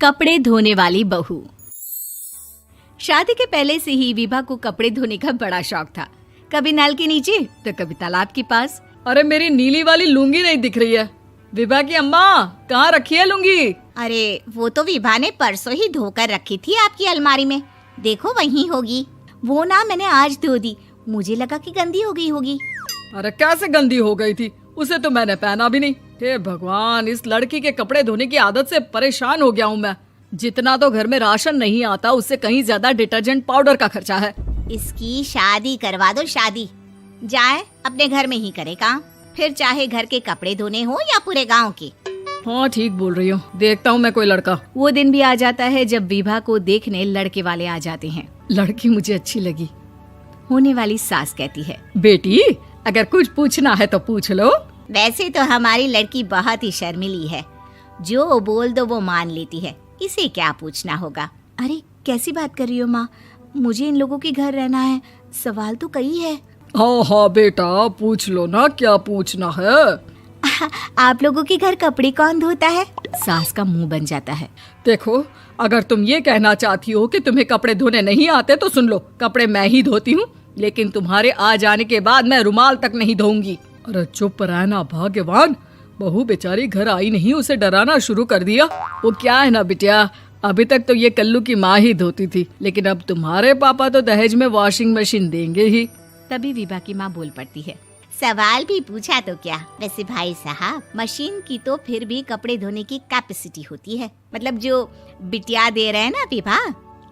कपड़े धोने वाली बहू। शादी के पहले से ही विभा को कपड़े धोने का बड़ा शौक था। कभी नल के नीचे तो कभी तालाब के पास। अरे मेरी नीली वाली लुंगी नहीं दिख रही है। विभा की अम्मा, कहाँ रखी है लुंगी? अरे वो तो विभा ने परसों ही धोकर रखी थी आपकी अलमारी में, देखो वहीं होगी। वो ना मैंने आज धो दी, मुझे लगा कि गंदी हो गई होगी। अरे कैसे गंदी हो गई थी? उसे तो मैंने पहना भी नहीं। हे भगवान, इस लड़की के कपड़े धोने की आदत से परेशान हो गया हूँ मैं। जितना तो घर में राशन नहीं आता, उससे कहीं ज्यादा डिटर्जेंट पाउडर का खर्चा है। इसकी शादी करवा दो, शादी जाए अपने घर में ही करे काम, फिर चाहे घर के कपड़े धोने हो या पूरे गांव के। हाँ ठीक बोल रही हूँ, देखता हूँ मैं कोई लड़का। वो दिन भी आ जाता है जब विभा को देखने लड़के वाले आ जाते हैं। लड़की मुझे अच्छी लगी। होने वाली सास कहती है, बेटी अगर कुछ पूछना है तो पूछ लो। वैसे तो हमारी लड़की बहुत ही शर्मीली है, जो बोल दो वो मान लेती है, इसे क्या पूछना होगा। अरे कैसी बात कर रही हो माँ, मुझे इन लोगों के घर रहना है, सवाल तो कई है। हाँ हाँ बेटा, पूछ लो ना, क्या पूछना है। आप लोगों के घर कपड़े कौन धोता है? सास का मुंह बन जाता है। देखो, अगर तुम ये कहना चाहती हो कि तुम्हें कपड़े धोने नहीं आते तो सुन लो, कपड़े मैं ही धोती हूँ, लेकिन तुम्हारे आ जाने के बाद मैं रुमाल तक नहीं धोऊंगी। अरे चुप रहना भाग्यवान, बहू बेचारी घर आई नहीं, उसे डराना शुरू कर दिया। वो क्या है ना बिटिया, अभी तक तो ये कल्लू की माँ ही धोती थी, लेकिन अब तुम्हारे पापा तो दहेज में वॉशिंग मशीन देंगे ही। तभी विभा की माँ बोल पड़ती है, सवाल भी पूछा तो क्या। वैसे भाई साहब, मशीन की तो फिर भी कपड़े धोने की कैपेसिटी होती है। मतलब जो बिटिया दे रहे हैं ना विभा,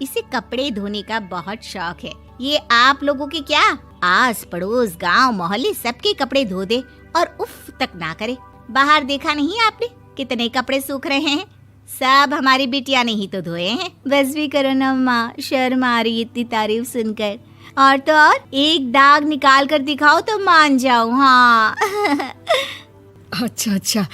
इसे कपड़े धोने का बहुत शौक है। ये आप लोगों के क्या, आस पड़ोस गांव मोहल्ले सबके कपड़े धो दे और उफ तक ना करे। बाहर देखा नहीं आपने कितने कपड़े सूख रहे हैं? सब हमारी बिटिया ने ही तो धोए हैं। बस भी करो ना माँ, शर्म आ रही इतनी तारीफ सुनकर। और तो और एक दाग निकाल कर दिखाओ तो मान जाऊं। हाँ अच्छा,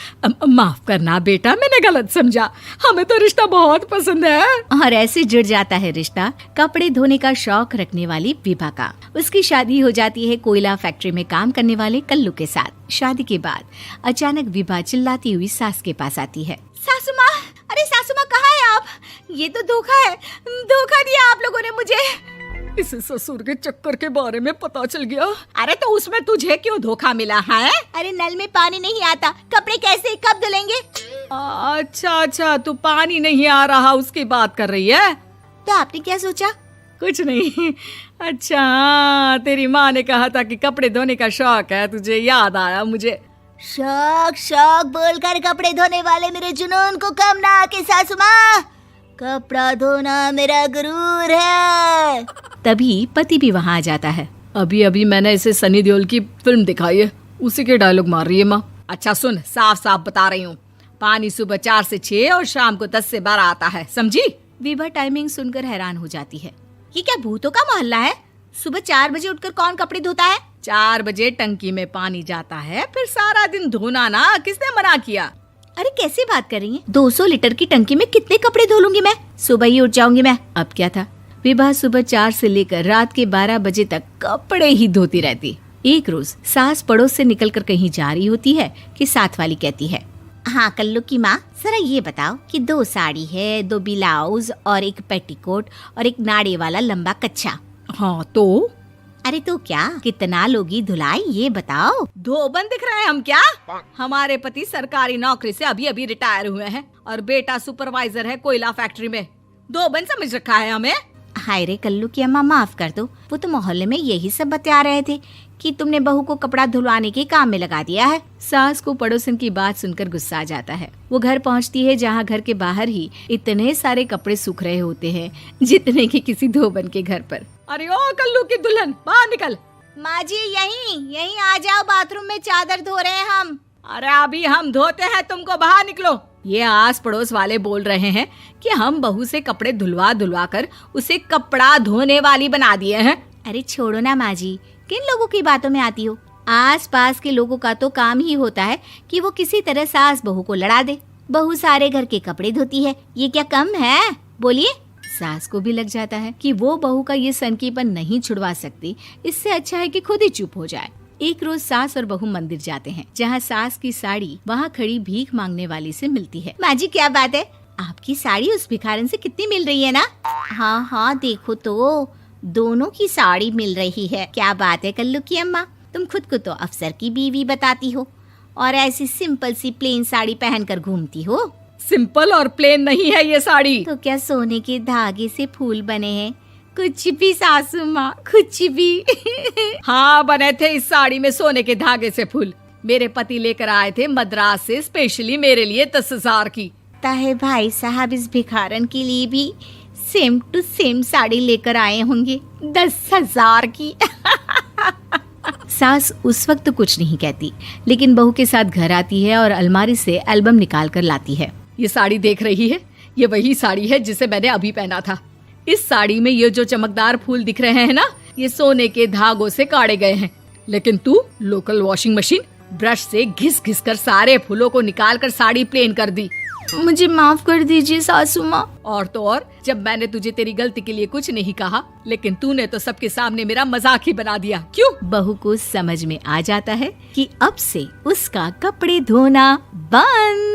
माफ करना बेटा, मैंने गलत समझा। हमें तो रिश्ता बहुत पसंद है। और ऐसे जुड़ जाता है रिश्ता कपड़े धोने का शौक रखने वाली विभा का। उसकी शादी हो जाती है कोयला फैक्ट्री में काम करने वाले कल्लू के साथ। शादी के बाद अचानक विभा चिल्लाती हुई सास के पास आती है। सासू माँ, अरे सासू माँ कहाँ है आप? ये तो धोखा है, धोखा दिया आप लोगों ने मुझे। इसे ससुर के चक्कर के बारे में पता चल गया। अरे तो उसमें तुझे क्यों धोखा मिला है? अरे नल में पानी नहीं आता, कपड़े कैसे कब धुलेंगे? अच्छा, तू पानी नहीं आ रहा उसकी बात कर रही है। तो आपने क्या सोचा? कुछ नहीं। अच्छा, तेरी माँ ने कहा था कि कपड़े धोने का शौक है तुझे, याद आया मुझे। शौक बोलकर कपड़े धोने वाले मेरे जुनून को कम ना आके सासू माँ, कपड़ा धोना मेरा गुरूर है। तभी पति भी वहाँ आ जाता है। अभी मैंने इसे सनी देओल की फिल्म दिखाई है, उसी के डायलॉग मार रही है माँ। अच्छा सुन, साफ साफ बता रही हूँ, पानी सुबह 4 से 6 और शाम को 10 से 12 आता है, समझी? विभा टाइमिंग सुनकर हैरान हो जाती है। ये क्या भूतों का मोहल्ला है? सुबह 4 बजे उठकर कौन कपड़े धोता है? 4 बजे टंकी में पानी जाता है, फिर सारा दिन धोना ना, किसने मना किया? अरे कैसी बात कर रही हैं? 200 लीटर की टंकी में कितने कपड़े धो लूंगी मैं? सुबह ही उठ जाऊंगी मैं। अब क्या था, विभा सुबह 4 से लेकर रात के 12 बजे तक कपड़े ही धोती रहती। एक रोज सास पड़ोस से निकलकर कहीं जा रही होती है कि साथ वाली कहती है, हाँ कल्लू की माँ, जरा ये बताओ कि 2 साड़ी है, 2 ब्लाउज और एक पेटीकोट और एक नाड़े वाला लंबा कच्छा। हाँ तो? अरे तो क्या, कितना लोगी धुलाई ये बताओ। धोबन दिख रहे हैं हम क्या? हमारे पति सरकारी नौकरी से अभी रिटायर हुए हैं और बेटा सुपरवाइजर है कोयला फैक्ट्री में। धोबन समझ रखा है हमें? हाय रे कल्लू की अम्मा, माफ कर दो, वो तो मोहल्ले में यही सब बता रहे थे कि तुमने बहू को कपड़ा धुलवाने के काम में लगा दिया है। सास को पड़ोसन की बात सुनकर गुस्सा आ जाता है। वो घर पहुंचती है जहां घर के बाहर ही इतने सारे कपड़े सूख रहे होते हैं जितने कि किसी धोबन के घर पर। अरे ओ कल्लू की दुल्हन, बाहर निकल। माँ जी यहीं आ जाओ, बाथरूम में चादर धो रहे हैं हम। अरे अभी हम धोते हैं, तुमको बाहर निकलो। ये आस पड़ोस वाले बोल रहे हैं कि हम बहू से कपड़े धुलवा कर उसे कपड़ा धोने वाली बना दिए हैं। अरे छोड़ो ना माँ जी, किन लोगों की बातों में आती हो? आस पास के लोगों का तो काम ही होता है कि वो किसी तरह सास बहू को लड़ा दे। बहू सारे घर के कपड़े धोती है, ये क्या कम है? बोलिए। सास को भी लग जाता है कि वो बहू का ये सनकीपन नहीं छुड़वा सकती, इससे अच्छा है कि खुद ही चुप हो जाए। एक रोज सास और बहू मंदिर जाते हैं, जहाँ सास की साड़ी वहाँ खड़ी भीख मांगने वाली से मिलती है। माँ जी क्या बात है, आपकी साड़ी उस भिखारन से कितनी मिल रही है ना? हाँ हाँ, देखो तो दोनों की साड़ी मिल रही है। क्या बात है कल्लू की अम्मा, तुम खुद को तो अफसर की बीवी बताती हो और ऐसी सिंपल सी प्लेन साड़ी पहनकर घूमती हो। सिंपल और प्लेन नहीं है ये साड़ी। तो क्या सोने के धागे से फूल बने हैं? कुछ भी सासू माँ, कुछ भी। हाँ, बने थे इस साड़ी में सोने के धागे से फूल। मेरे पति लेकर आए थे मद्रास से स्पेशली मेरे लिए 10,000 की। ताहे भाई साहब इस भिखारन के लिए भी सेम टू सेम साड़ी लेकर आए होंगे 10,000 की। सास उस वक्त तो कुछ नहीं कहती, लेकिन बहू के साथ घर आती है और अलमारी से एल्बम निकाल कर लाती है। ये साड़ी देख रही है, ये वही साड़ी है जिसे मैंने अभी पहना था। इस साड़ी में ये जो चमकदार फूल दिख रहे हैं ना, ये सोने के धागों से काढ़े गए हैं। लेकिन तू लोकल वॉशिंग मशीन ब्रश से घिस घिस कर सारे फूलों को निकाल कर साड़ी प्लेन कर दी। मुझे माफ कर दीजिए सासू माँ। और तो और, जब मैंने तुझे तेरी गलती के लिए कुछ नहीं कहा, लेकिन तूने तो सबके सामने मेरा मजाक ही बना दिया। क्यों? बहू को समझ में आ जाता है कि अब से उसका कपड़े धोना बंद।